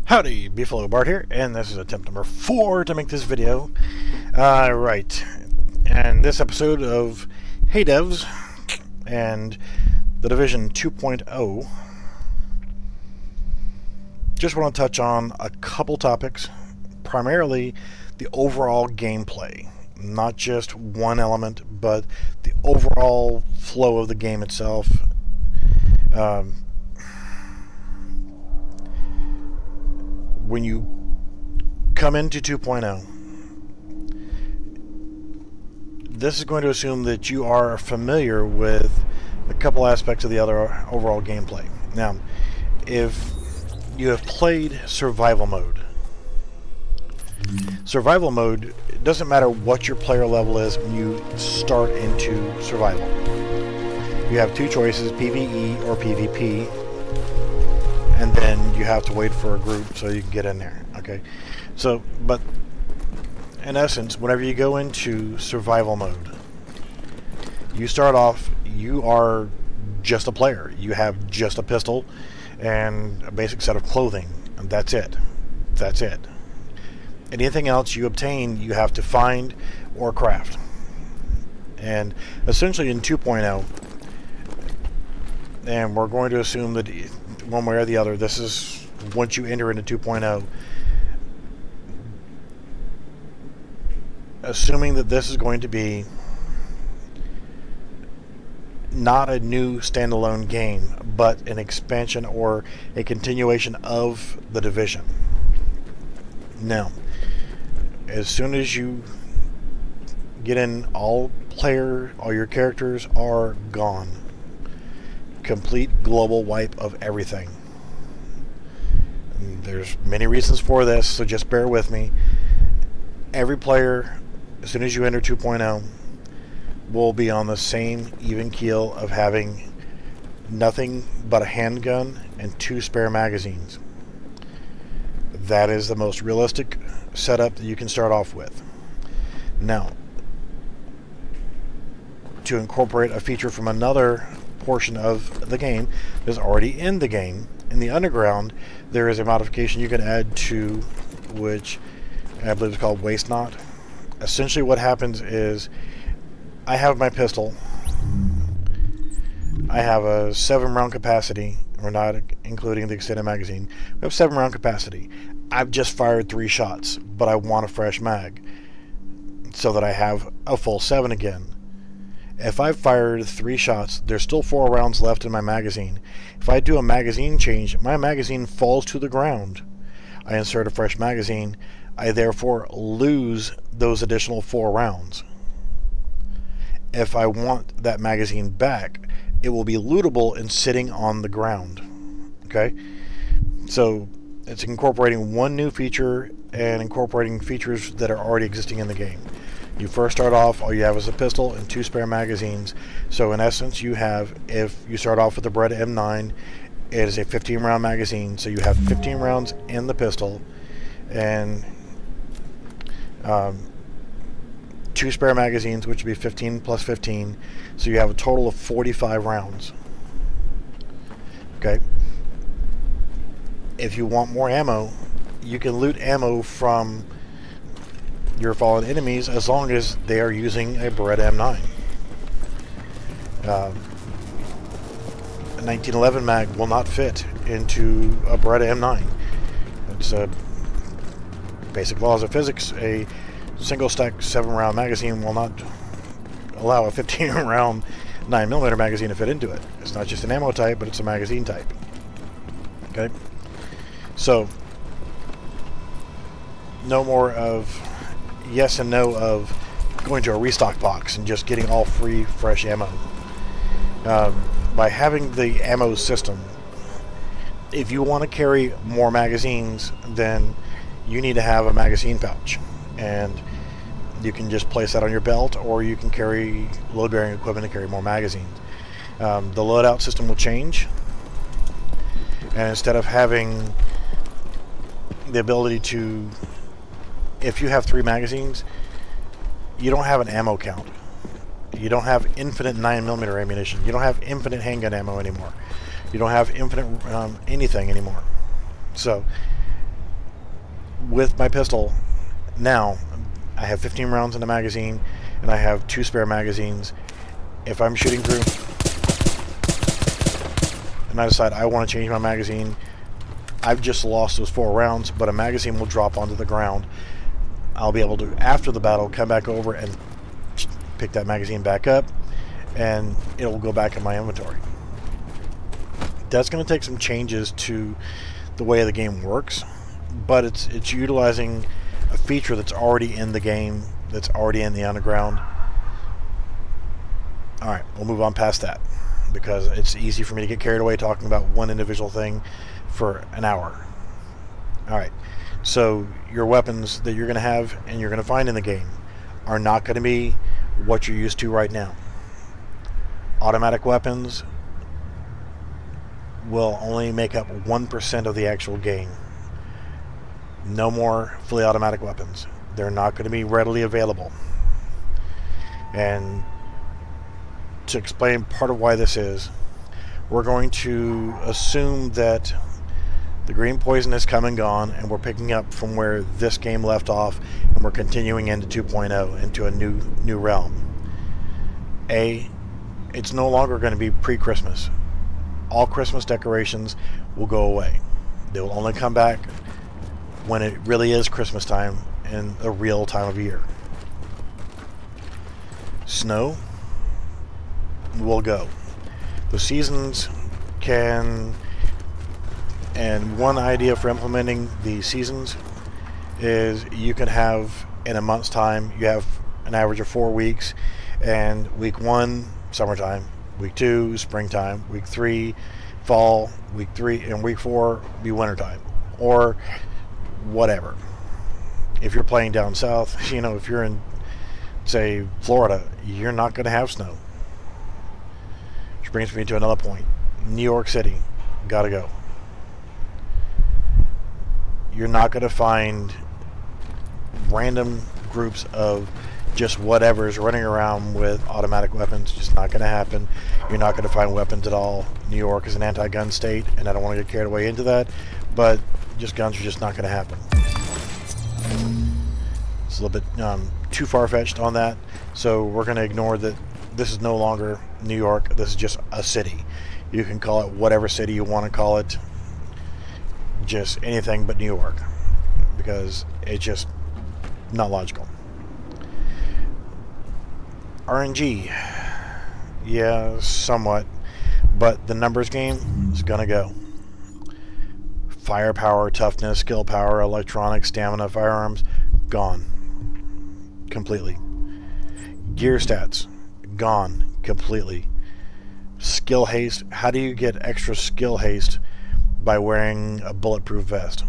Howdy, Beefalo Bart here, and this is attempt number 4 to make this video. Right, and this episode of Hey Devs and The Division 2.0, just want to touch on a couple topics, primarily the overall gameplay. Not just one element, but the overall flow of the game itself. When you come into 2.0, this is going to assume that you are familiar with a couple aspects of the other overall gameplay. Now, if you have played survival mode, it doesn't matter what your player level is when you start into survival. You have two choices, PvE or PvP, and then you have to wait for a group so you can get in there. Okay, so, but in essence, whenever you go into survival mode, you start off, you are just a player. You have just a pistol and a basic set of clothing, and that's it. That's it. Anything else you obtain, you have to find or craft. And essentially in 2.0, and we're going to assume that one way or the other, this is once you enter into 2.0, assuming that this is going to be not a new standalone game, but an expansion or a continuation of The Division. Now, as soon as you get in, all your characters are gone. Complete global wipe of everything. And there's many reasons for this, so just bear with me. Every player, as soon as you enter 2.0, will be on the same even keel of having nothing but a handgun and 2 spare magazines. That is the most realistic setup that you can start off with. Now, to incorporate a feature from another portion of the game that's already in the game, in the underground, there is a modification you can add to, which I believe is called Waste Not. Essentially what happens is, I have my pistol, I have a 7-round capacity. We're not including the extended magazine. We have 7-round capacity. I've just fired 3 shots, but I want a fresh mag so that I have a full 7 again. If I've fired 3 shots, there's still 4 rounds left in my magazine. If I do a magazine change, my magazine falls to the ground. I insert a fresh magazine. I therefore lose those additional 4 rounds. If I want that magazine back, it will be lootable and sitting on the ground. Okay? So it's incorporating one new feature and incorporating features that are already existing in the game. You first start off, all you have is a pistol and 2 spare magazines. So in essence, you have, if you start off with the Beretta M9, it is a 15-round magazine. So you have 15 rounds in the pistol and 2 spare magazines, which would be 15 plus 15. So you have a total of 45 rounds. Okay. If you want more ammo, you can loot ammo from your fallen enemies as long as they are using a Beretta M9. A 1911 mag will not fit into a Beretta M9. It's a basic laws of physics. A single stack 7-round magazine will not allow a 15-round 9mm magazine to fit into it. It's not just an ammo type, but it's a magazine type. Okay? So, no more of yes and no of going to a restock box and just getting all free fresh ammo. By having the ammo system, if you want to carry more magazines, then you need to have a magazine pouch, and you can just place that on your belt, or you can carry load-bearing equipment to carry more magazines. The loadout system will change, and instead of having the ability to, if you have 3 magazines, you don't have an ammo count. You don't have infinite 9mm ammunition. You don't have infinite handgun ammo anymore. You don't have infinite anything anymore. So with my pistol now, I have 15 rounds in the magazine, and I have 2 spare magazines. If I'm shooting through and I decide I want to change my magazine, I've just lost those 4 rounds, but a magazine will drop onto the ground. I'll be able to, after the battle, come back over and pick that magazine back up, and it'll go back in my inventory. That's going to take some changes to the way the game works, but it's utilizing a feature that's already in the game, that's already in the underground. Alright, we'll move on past that, because it's easy for me to get carried away talking about one individual thing for an hour. Alright, so your weapons that you're going to have and you're going to find in the game are not going to be what you're used to right now. Automatic weapons will only make up 1% of the actual game. No more fully automatic weapons. They're not going to be readily available. And to explain part of why this is, we're going to assume that the green poison has come and gone, and we're picking up from where this game left off, and we're continuing into 2.0, into a new realm. It's no longer going to be pre-Christmas. All Christmas decorations will go away. They will only come back when it really is Christmas time and a real time of year. Snow will go. The seasons can, and one idea for implementing the seasons is you can have, in a month's time, you have an average of 4 weeks, and week 1, summertime, week 2, springtime, week 3, fall, week 3, and week 4 be wintertime, or whatever. If you're playing down south, you know, if you're in, say, Florida, you're not going to have snow. Which brings me to another point. New York City, gotta go. You're not going to find random groups of just whatever's running around with automatic weapons. Just not going to happen. You're not going to find weapons at all. New York is an anti-gun state, and I don't want to get carried away into that, but just guns are just not going to happen. It's a little bit too far-fetched on that, so we're going to ignore that. This is no longer New York. This is just a city. You can call it whatever city you want to call it. Just anything but New York, because it's just not logical. RNG, yeah, somewhat, but the numbers game is gonna go. Firepower, toughness, skill power, electronics, stamina, firearms, gone completely. Gear stats, gone completely. Skill haste, how do you get extra skill haste by wearing a bulletproof vest?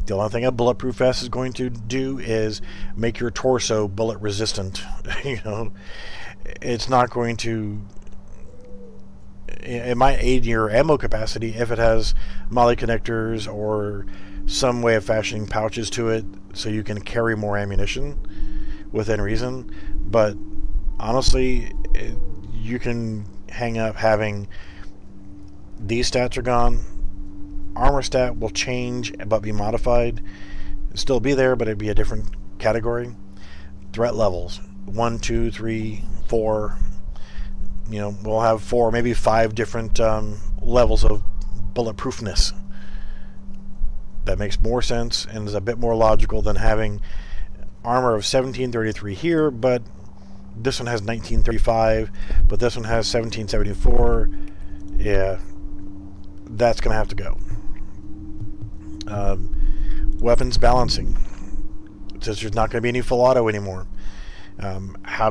The only thing a bulletproof vest is going to do is make your torso bullet resistant. You know, it's not going to, it might aid your ammo capacity if it has MOLLE connectors or some way of fashioning pouches to it so you can carry more ammunition within reason. But honestly, you can hang up having these stats are gone. Armor stat will change but be modified. It'll still be there, but it'd be a different category. Threat levels 1, 2, 3, 4. You know, we'll have 4, maybe 5 different levels of bulletproofness. That makes more sense and is a bit more logical than having armor of 1733 here, but this one has 1935, but this one has 1774. Yeah, that's gonna have to go. Weapons balancing, since there's not going to be any full auto anymore. How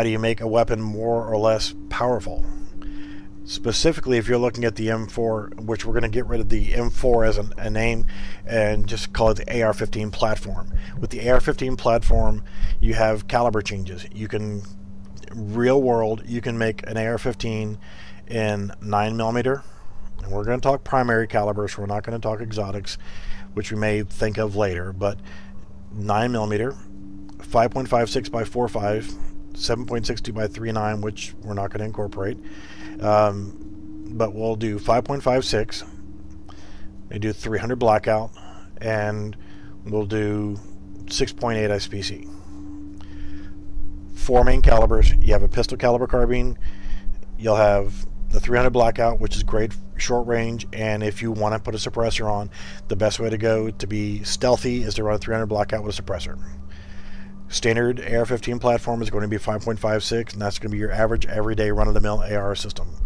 do you make a weapon more or less powerful? Specifically, if you're looking at the M4, which we're going to get rid of the M4 as a name and just call it the AR-15 platform. With the AR-15 platform, you have caliber changes. You can, real world, you can make an AR-15 in 9mm. And we're going to talk primary caliber, so we're not going to talk exotics, which we may think of later, but 9mm, 5.56 by 4.5, 7.62 by 3.9, which we're not going to incorporate, but we'll do 5.56, we do 300 blackout, and we'll do 6.8 SPC. 4 main calibers. You have a pistol caliber carbine. You'll have the 300 Blackout, which is great short range, and if you want to put a suppressor on, the best way to go to be stealthy is to run a 300 Blackout with a suppressor. Standard AR-15 platform is going to be 5.56, and that's going to be your average everyday run-of-the-mill AR system.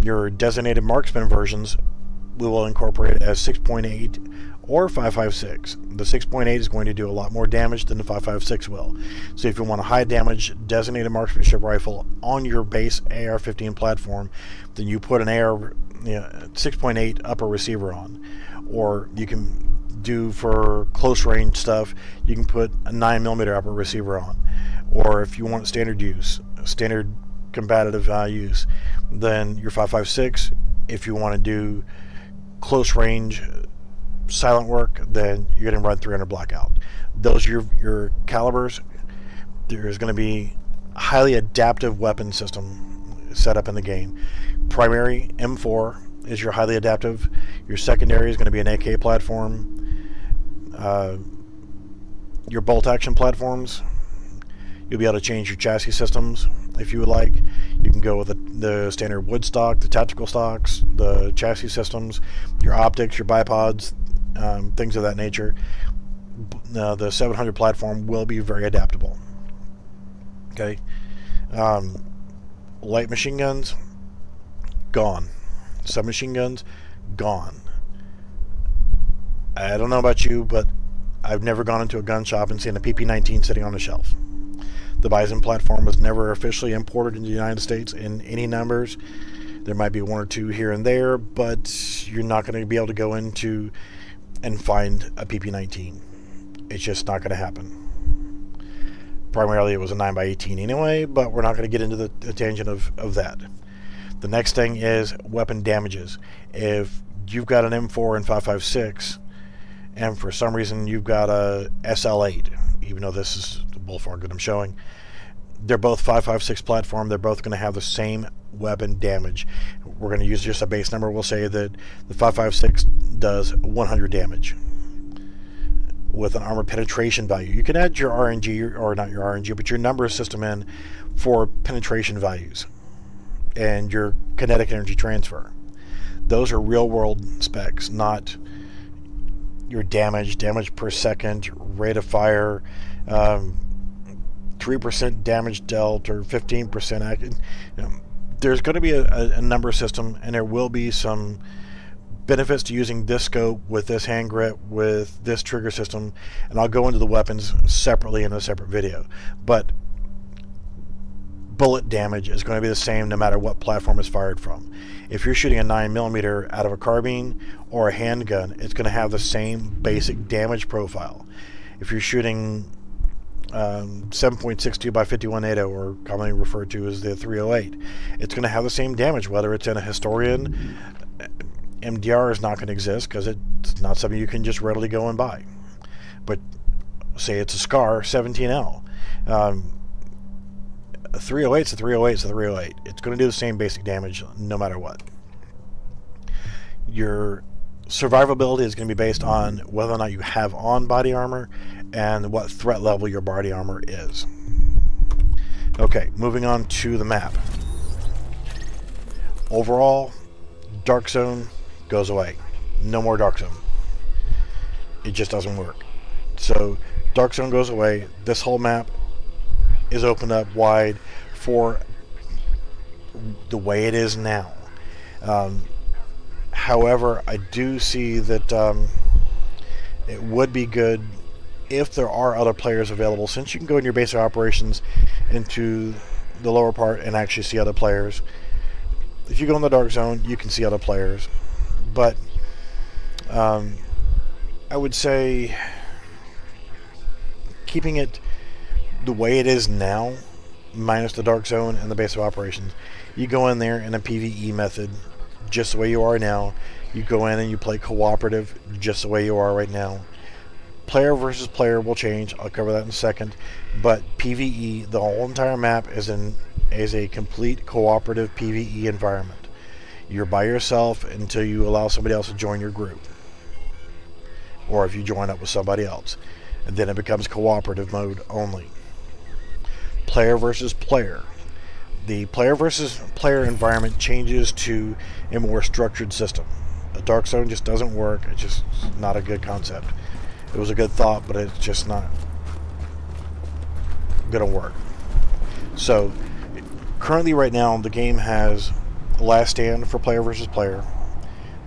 Your designated marksman versions we will incorporate as 6.8 or 5.56. The 6.8 is going to do a lot more damage than the 5.56 will. So if you want a high damage designated marksmanship rifle on your base AR-15 platform, then you put an AR 6.8 upper receiver on. Or you can do for close range stuff, you can put a 9mm upper receiver on. Or if you want standard use, standard combative use, then your 5.56. If you want to do close range silent work, then you're going to run 300 Blackout. Those are your calibers. There's going to be a highly adaptive weapon system set up in the game. Primary M4 is your highly adaptive. Your secondary is going to be an AK platform. Your bolt action platforms, you'll be able to change your chassis systems if you would like. You can go with the standard wood stock, the tactical stocks, the chassis systems, your optics, your bipods, things of that nature. The 700 platform will be very adaptable. Okay. Light machine guns, gone. Submachine guns, gone. I don't know about you, but I've never gone into a gun shop and seen a PP-19 sitting on the shelf. The Bison platform was never officially imported into the United States in any numbers. There might be one or two here and there, but you're not going to be able to go into and find a PP-19. It's just not going to happen. Primarily it was a 9x18 anyway, but we're not going to get into the tangent of that. The next thing is weapon damages. If you've got an M4 and 5.56, and for some reason you've got a SL8, even though this is the Bullfrog that I'm showing, they're both 5.56 platform. They're both going to have the same weapon damage. We're going to use just a base number. We'll say that the 5.56 does 100 damage with an armor penetration value. You can add your RNG, or not your RNG, but your number system in for penetration values and your kinetic energy transfer. Those are real world specs, not your damage per second, rate of fire, 3% damage dealt, or 15%. There's going to be a number system, and there will be some benefits to using this scope with this hand grip, with this trigger system, and I'll go into the weapons separately in a separate video. But bullet damage is going to be the same no matter what platform it's fired from. If you're shooting a 9mm out of a carbine or a handgun, it's going to have the same basic damage profile. If you're shooting 7.62 by 51 NATO, or commonly referred to as the 308, it's going to have the same damage, whether it's in a Historian. MDR is not going to exist because it's not something you can just readily go and buy. But say it's a SCAR 17L. A 308 is a 308 is a 308. It's going to do the same basic damage no matter what. Your survivability is going to be based on whether or not you have on body armor and what threat level your body armor is. Okay, moving on to the map. Overall, Dark Zone goes away. No more Dark Zone. It just doesn't work. So Dark Zone goes away. This whole map is opened up wide for the way it is now. However, I do see that it would be good if there are other players available, since you can go in your basic operations into the lower part and actually see other players. If you go in the Dark Zone, you can see other players, but I would say keeping it the way it is now, minus the Dark Zone and the base of operations. You go in there in a PvE method just the way you are now. You go in and you play cooperative just the way you are right now. Player versus player will change. I'll cover that in a second. But PvE, the whole entire map is a complete cooperative PvE environment. You're by yourself until you allow somebody else to join your group. or if you join up with somebody else. And then it becomes cooperative mode only. Player versus player. The player versus player environment changes to a more structured system. A Dark Zone just doesn't work. It's just not a good concept. It was a good thought, but it's just not going to work. So, currently right now, the game has Last Stand for player versus player,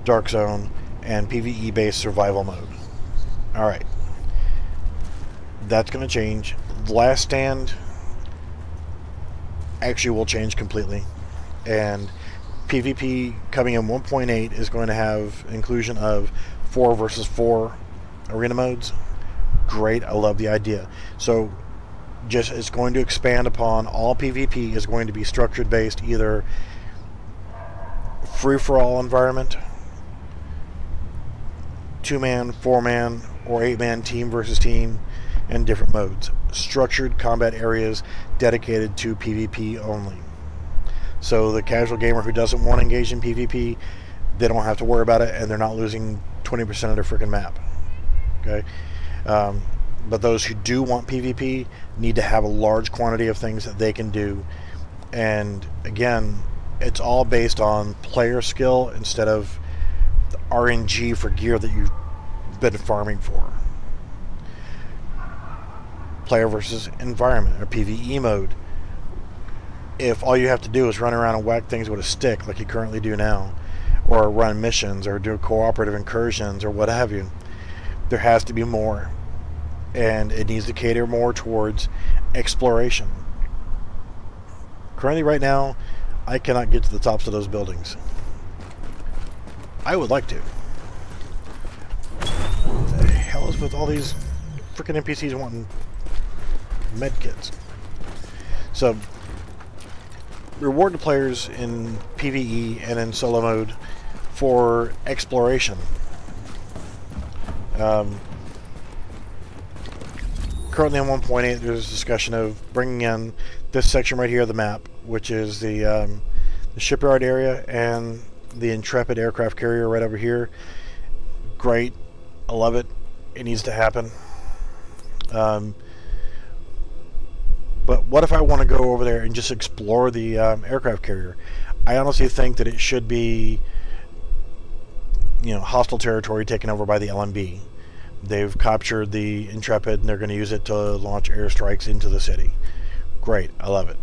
Dark Zone, and PvE-based survival mode. Alright. That's going to change. Last Stand actually will change completely. And PvP coming in 1.8 is going to have inclusion of 4 versus 4 arena modes. Great. I love the idea. So, just it's going to expand upon all PvP is going to be structured based, either free-for-all environment, 2-man, 4-man, or 8-man team versus team, and different modes. Structured combat areas dedicated to PvP only. So the casual gamer who doesn't want to engage in PvP, they don't have to worry about it, and they're not losing 20% of their freaking map. Okay? But those who do want PvP need to have a large quantity of things that they can do. And again, it's all based on player skill instead of the RNG for gear that you've been farming for. Player versus environment, or PvE mode. If all you have to do is run around and whack things with a stick like you currently do now, or run missions, or do cooperative incursions, or what have you, there has to be more. And it needs to cater more towards exploration. Currently right now, I cannot get to the tops of those buildings. I would like to. What the hell is with all these freaking NPCs wanting med kits? So, reward the players in PvE and in solo mode for exploration. Currently on 1.8, there's a discussion of bringing in this section right here of the map, which is the shipyard area and the Intrepid aircraft carrier right over here. Great. I love it. It needs to happen. But what if I want to go over there and just explore the aircraft carrier? I honestly think that it should be, hostile territory taken over by the LMB. They've captured the Intrepid and they're going to use it to launch airstrikes into the city. Great. I love it.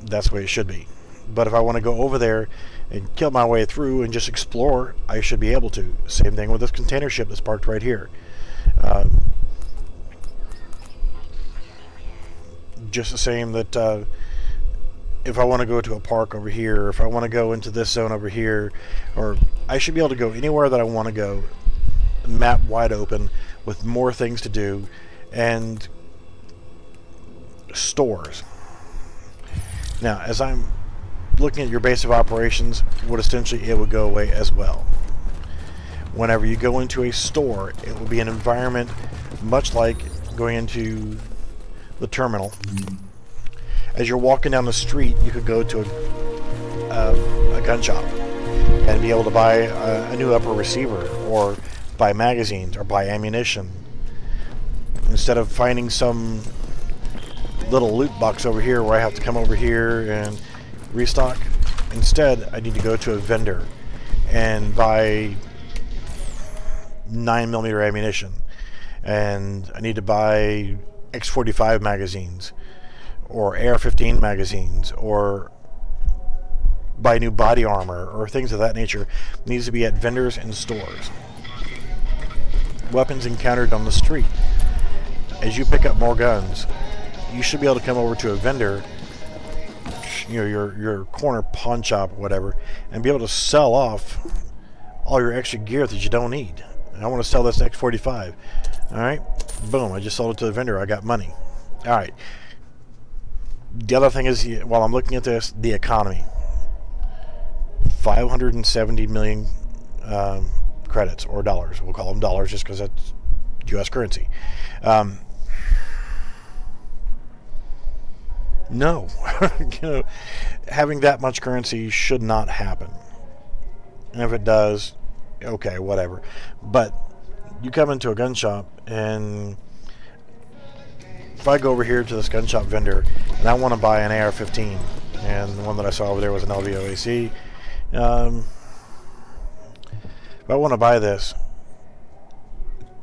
That's the way it should be. But if I want to go over there and kill my way through and just explore, I should be able to. Same thing with this container ship that's parked right here. Just the same that if I want to go to a park over here, or if I want to go into this zone over here, or I should be able to go anywhere that I want to go, map wide open with more things to do, and stores. Now, as I'm looking at your base of operations, essentially it would go away as well. Whenever you go into a store, it will be an environment much like going into the terminal. As you're walking down the street, you could go to a gun shop and be able to buy a new upper receiver, or buy magazines, or buy ammunition. Instead of finding some little loot box over here where I have to come over here and restock, instead I need to go to a vendor and buy 9mm ammunition, and I need to buy X45 magazines or AR-15 magazines, or buy new body armor or things of that nature. It needs to be at vendors and stores. Weapons encountered on the street. As you pick up more guns, you should be able to come over to a vendor, your corner pawn shop or whatever, and be able to sell off all your extra gear that you don't need. I want to sell this X45. Alright, boom, I just sold it to the vendor, I got money. Alright. The other thing is, while I'm looking at this, the economy. 570 million credits, or dollars. We'll call them dollars just because that's U.S. currency. No. Having that much currency should not happen. And if it does, okay, whatever. But you come into a gun shop, and if I go over here to this gun shop vendor and I want to buy an AR-15, and the one that I saw over there was an LVOAC, if I want to buy this,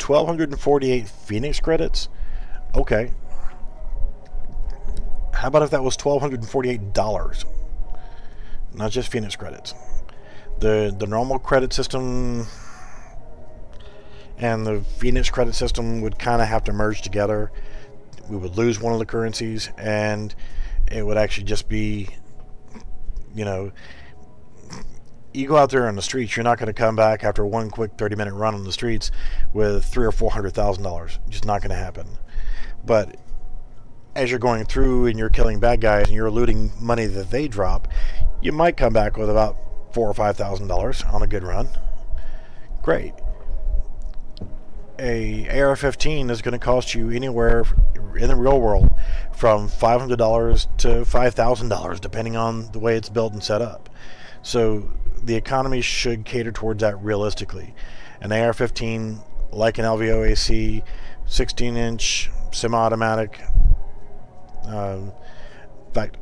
1,248 Phoenix credits? Okay. How about if that was $1,248? Not just Phoenix credits. The normal credit system and the Phoenix credit system would kind of have to merge together. We would lose one of the currencies, and it would actually just be, you know, you go out there on the streets, you're not going to come back after one quick 30-minute run on the streets with $300,000 or $400,000. Just not going to happen. But as you're going through and you're killing bad guys and you're looting money that they drop, you might come back with about $4,000 or $5,000 on a good run. Great. A AR-15 is going to cost you anywhere in the real world from $500 to $5,000, depending on the way it's built and set up. So the economy should cater towards that realistically. An AR-15, like an LVOAC, 16-inch, semi-automatic. In fact,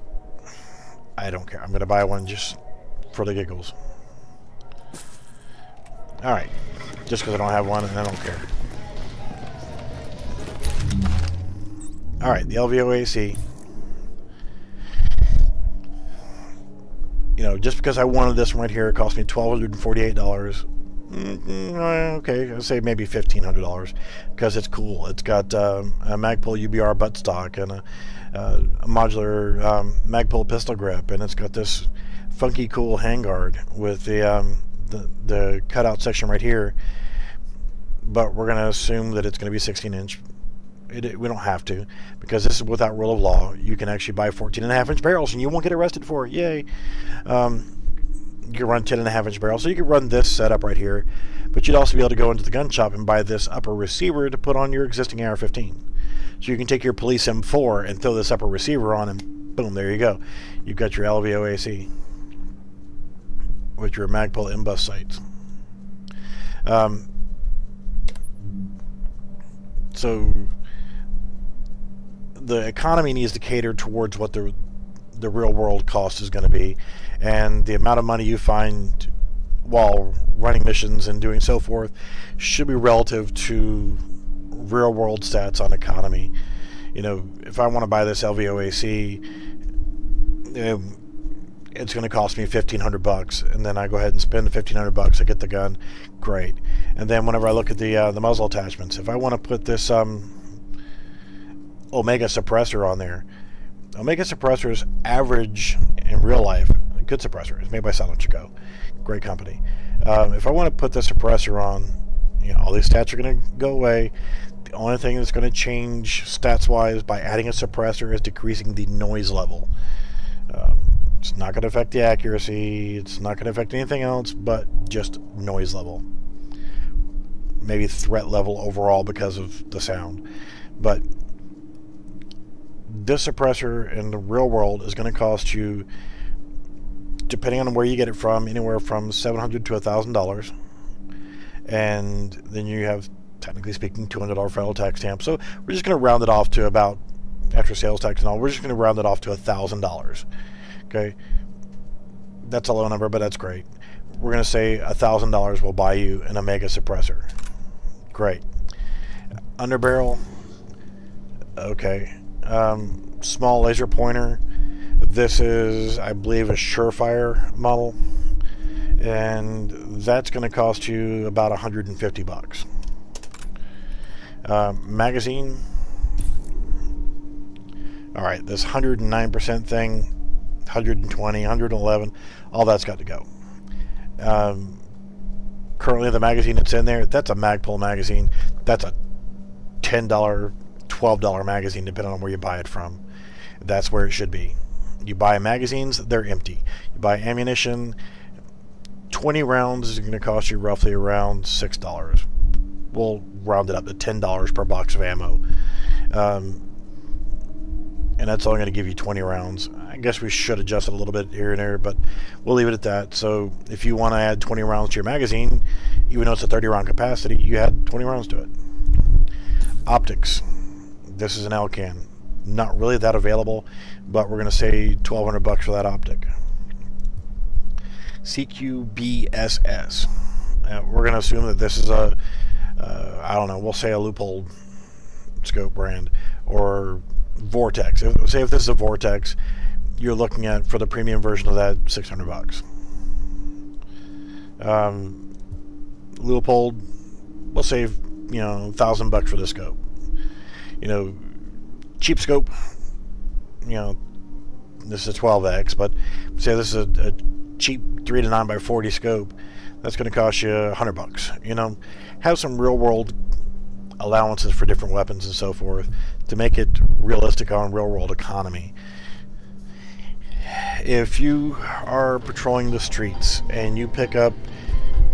I don't care. I'm going to buy one just for the giggles. Alright. Just because I don't have one and I don't care. Alright, the LVOAC. You know, just because I wanted this one right here, it cost me $1,248. Okay, I'd say maybe $1,500 because it's cool. It's got a Magpul UBR buttstock and a modular Magpul pistol grip, and it's got this funky, cool handguard with the cutout section right here. But we're going to assume that it's going to be 16-inch. We don't have to, because this is without rule of law. You can actually buy 14.5-inch barrels and you won't get arrested for it. Yay. You can run 10.5-inch barrels, so you can run this setup right here, but you'd also be able to go into the gun shop and buy this upper receiver to put on your existing AR-15. So you can take your Police M4 and throw this upper receiver on, and boom, there you go. You've got your LVOAC with your Magpul M-Bus sights. So the economy needs to cater towards what the real world cost is going to be, and the amount of money you find while running missions and doing so forth should be relative to real world stats on economy. You know, if I want to buy this LVOAC, it's going to cost me $1,500, and then I go ahead and spend the $1,500. I get the gun, great. And then whenever I look at the muzzle attachments, if I want to put this Omega suppressor on there, Omega suppressors average in real life, a good suppressor. It's made by Silent Chico, great company. If I want to put the suppressor on, you know, all these stats are going to go away. The only thing that's going to change stats-wise by adding a suppressor is decreasing the noise level. It's not going to affect the accuracy. It's not going to affect anything else but just noise level. Maybe threat level overall because of the sound. But this suppressor in the real world is going to cost you, depending on where you get it from, anywhere from $700 to $1,000. And then you have, technically speaking, $200 federal tax stamp. So we're just going to round it off to about, after sales tax and all, we're just going to round it off to $1,000. Okay, that's a low number, but that's great. We're going to say $1,000 will buy you an Omega suppressor. Great. Underbarrel. Okay. Small laser pointer. This is, I believe, a Surefire model, and that's going to cost you about $150. Magazine. All right, this 109% thing, 120, 111, all that's got to go. Currently, the magazine that's in there, that's a Magpul magazine. That's a $10, $12 magazine, depending on where you buy it from. That's where it should be. You buy magazines, they're empty. You buy ammunition, 20 rounds is going to cost you roughly around $6. We'll round it up to $10 per box of ammo. And that's only going to give you 20 rounds. I guess we should adjust it a little bit here and there, but we'll leave it at that. So if you want to add 20 rounds to your magazine, even though it's a 30 round capacity, you add 20 rounds to it. Optics. This is an Elcan. Not really that available, but we're going to say $1,200 for that optic. CQBSS. We're going to assume that this is a, I don't know, we'll say a Leupold scope brand, or Vortex. Say if this is a Vortex, you're looking at, for the premium version of that, $600. Leupold, we'll save, you know, $1,000 for the scope. You know, cheap scope, you know, this is a 12x, but say this is a cheap 3 to 9 by 40 scope, that's going to cost you $100. You know, have some real world allowances for different weapons and so forth to make it realistic on real world economy. If you are patrolling the streets and you pick up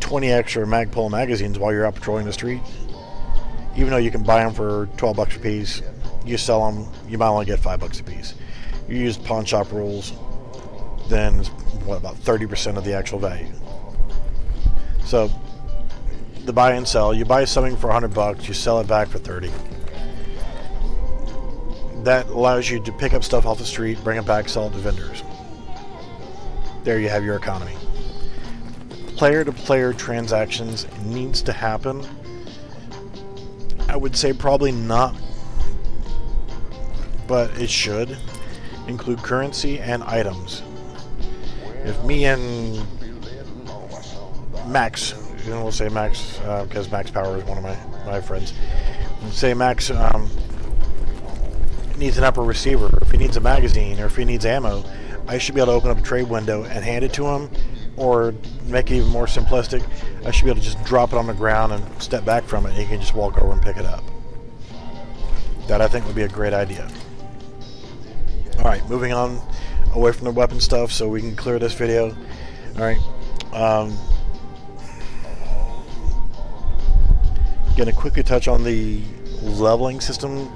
20 extra Magpul magazines while you're out patrolling the street, even though you can buy them for $12 a piece, you sell them, you might only get $5 a piece. You use pawn shop rules, then it's, what, about 30% of the actual value. So the buy and sell, you buy something for $100, you sell it back for 30. That allows you to pick up stuff off the street, bring it back, sell it to vendors. There you have your economy. Player-to-player transactions needs to happen. I would say probably not, but it should include currency and items. If me and Max, we'll say Max, because Max Power is one of my friends, say Max needs an upper receiver, if he needs a magazine, or if he needs ammo, I should be able to open up a trade window and hand it to him, or make it even more simplistic, I should be able to just drop it on the ground and step back from it, and he can just walk over and pick it up. That, I think, would be a great idea. Alright, moving on away from the weapon stuff so we can clear this video. Alright, gonna quickly touch on the leveling system.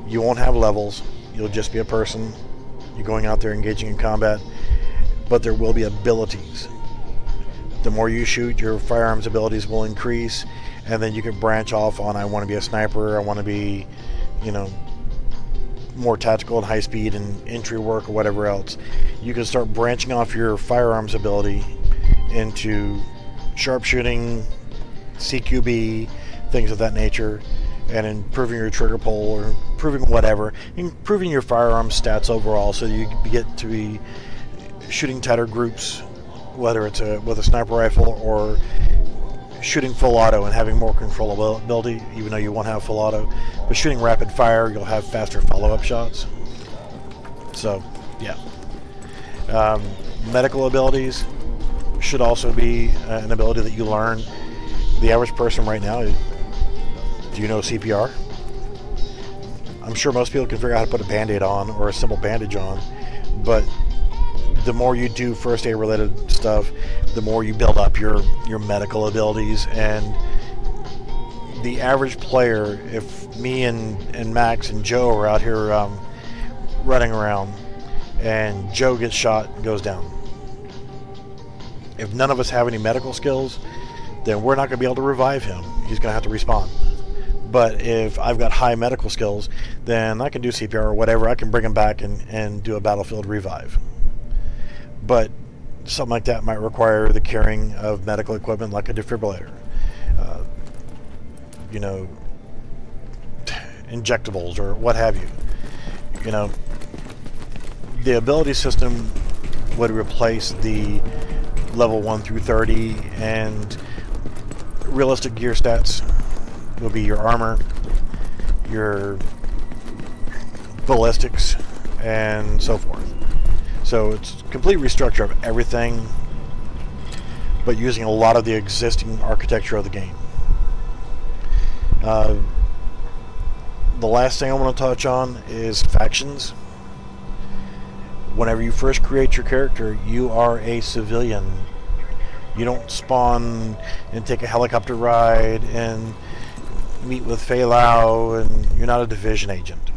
You won't have levels, you'll just be a person. You're going out there engaging in combat, but there will be abilities. The more you shoot, your firearms abilities will increase, and then you can branch off on, I want to be a sniper, I want to be, you know, more tactical and high speed and entry work or whatever else. You can start branching off your firearms ability into sharpshooting, CQB, things of that nature, and improving your trigger pull, or improving whatever, improving your firearm stats overall, so you get to be shooting tighter groups, whether it's with a sniper rifle or shooting full auto and having more controllability, even though you won't have full auto. But shooting rapid fire, you'll have faster follow-up shots. So, yeah. Medical abilities should also be an ability that you learn. The average person right now, do you know CPR? I'm sure most people can figure out how to put a band-aid on or a simple bandage on, but the more you do first aid related stuff, the more you build up your medical abilities. And the average player, if me and Max and Joe are out here running around and Joe gets shot and goes down, if none of us have any medical skills, then we're not going to be able to revive him. He's going to have to respawn. But if I've got high medical skills, then I can do CPR or whatever. I can bring him back and do a battlefield revive. But something like that might require the carrying of medical equipment like a defibrillator, you know, injectables or what have you. You know, the ability system would replace the level 1 through 30, and realistic gear stats will be your armor, your ballistics, and so forth. So it's a complete restructure of everything, but using a lot of the existing architecture of the game. The last thing I want to touch on is factions. Whenever you first create your character, you are a civilian. You don't spawn and take a helicopter ride and meet with Fei Lao, and you're not a division agent.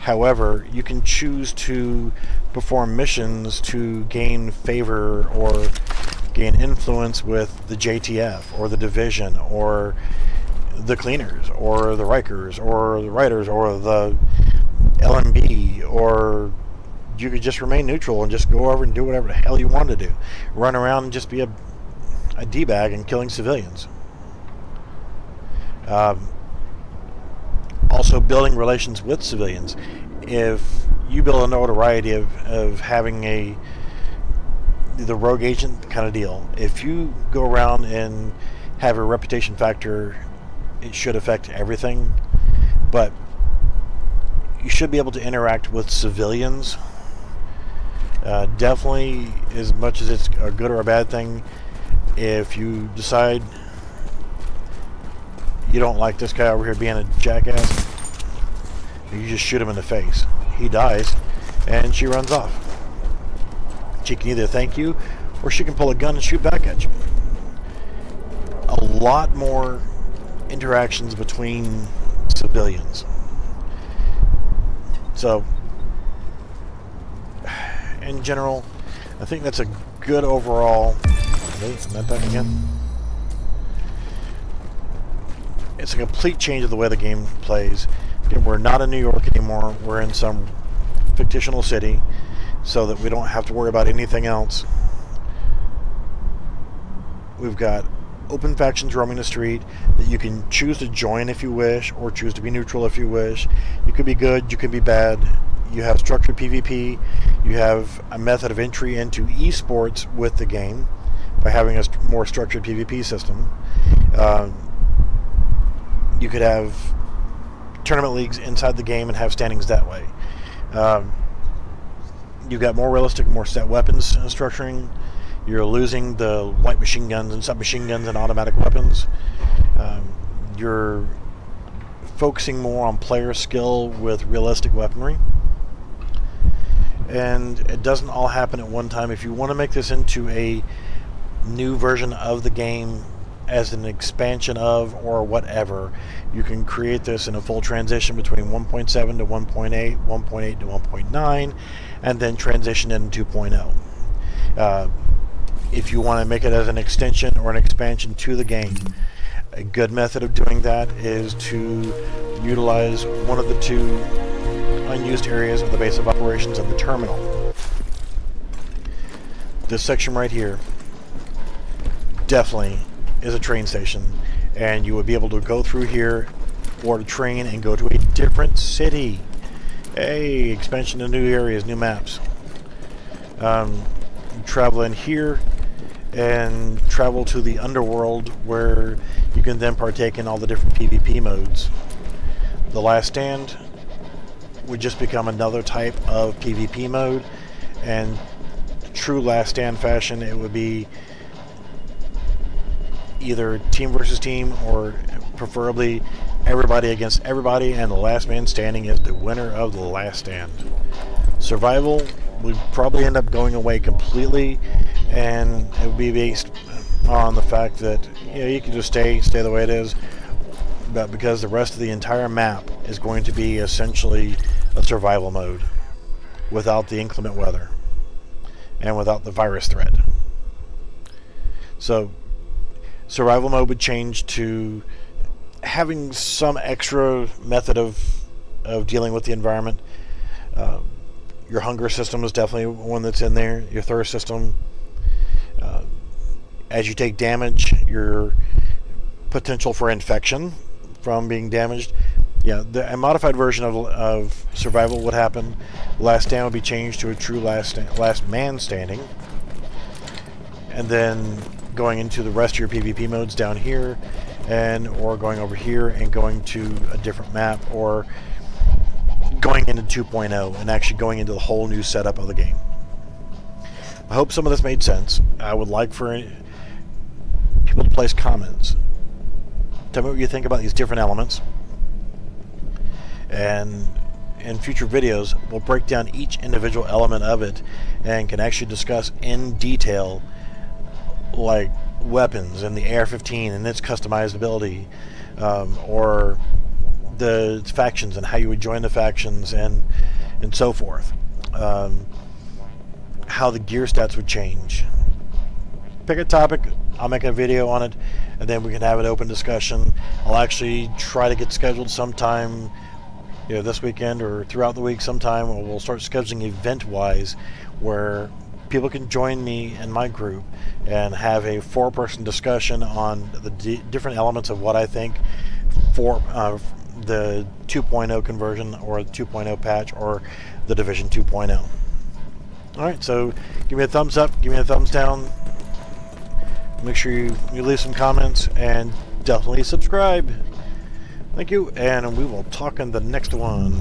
However, you can choose to perform missions to gain favor or gain influence with the JTF or the Division or the Cleaners or the Rikers or the Riders or the LMB, or you could just remain neutral and just go over and do whatever the hell you want to do. Run around and just be a D-bag and killing civilians. Also building relations with civilians. If you build a notoriety of having the rogue agent kind of deal, if you go around and have a reputation factor, it should affect everything, but you should be able to interact with civilians. Definitely, as much as it's a good or a bad thing, if you decide you don't like this guy over here being a jackass, you just shoot him in the face. He dies, and she runs off. She can either thank you, or she can pull a gun and shoot back at you. A lot more interactions between civilians. So, in general, I think that's a good overall. Wait, am I back again? It's a complete change of the way the game plays. Again, we're not in New York anymore. We're in some fictional city, so that we don't have to worry about anything else. We've got open factions roaming the street that you can choose to join if you wish, or choose to be neutral if you wish. You could be good, you could be bad. You have structured PvP. You have a method of entry into esports with the game by having a more structured PvP system. You could have tournament leagues inside the game and have standings that way. You've got more realistic, more set weapons structuring. You're losing the light machine guns and submachine guns and automatic weapons. You're focusing more on player skill with realistic weaponry. And it doesn't all happen at one time. If you want to make this into a new version of the game as an expansion of or whatever, you can create this in a full transition between 1.7 to 1.8, 1.8 to 1.9, and then transition into 2.0. If you want to make it as an extension or an expansion to the game, a good method of doing that is to utilize one of the two unused areas of the base of operations of the terminal. This section right here definitely is a train station, and you would be able to go through here, board a train, and go to a different city. Hey, expansion to new areas, new maps. Travel in here and travel to the underworld, where you can then partake in all the different PvP modes. The Last Stand would just become another type of PvP mode, and true Last Stand fashion, it would be either team versus team, or preferably everybody against everybody, and the last man standing is the winner of the Last Stand. Survival would probably end up going away completely, and it would be based on the fact that, you know, you can just stay the way it is, but because the rest of the entire map is going to be essentially a survival mode without the inclement weather and without the virus threat. So survival mode would change to having some extra method of dealing with the environment. Your hunger system is definitely one that's in there. Your thirst system. As you take damage, your potential for infection from being damaged. Yeah, a modified version of survival would happen. Last Stand would be changed to a true last man standing. And then going into the rest of your PvP modes down here, or going over here and going to a different map, or going into 2.0 and actually going into the whole new setup of the game. I hope some of this made sense. I would like for people to place comments. Tell me what you think about these different elements. And in future videos, we'll break down each individual element of it and can actually discuss in detail, like weapons and the AR-15 and its customizability, or the factions and how you would join the factions and so forth. How the gear stats would change. Pick a topic, I'll make a video on it, and then we can have an open discussion. I'll actually try to get scheduled sometime, this weekend or throughout the week sometime. We'll start scheduling event-wise where people can join me and my group and have a 4-person discussion on the different elements of what I think for the 2.0 conversion or the 2.0 patch or the Division 2.0. Alright, so give me a thumbs up, give me a thumbs down. Make sure you leave some comments and definitely subscribe. Thank you, and we will talk in the next one.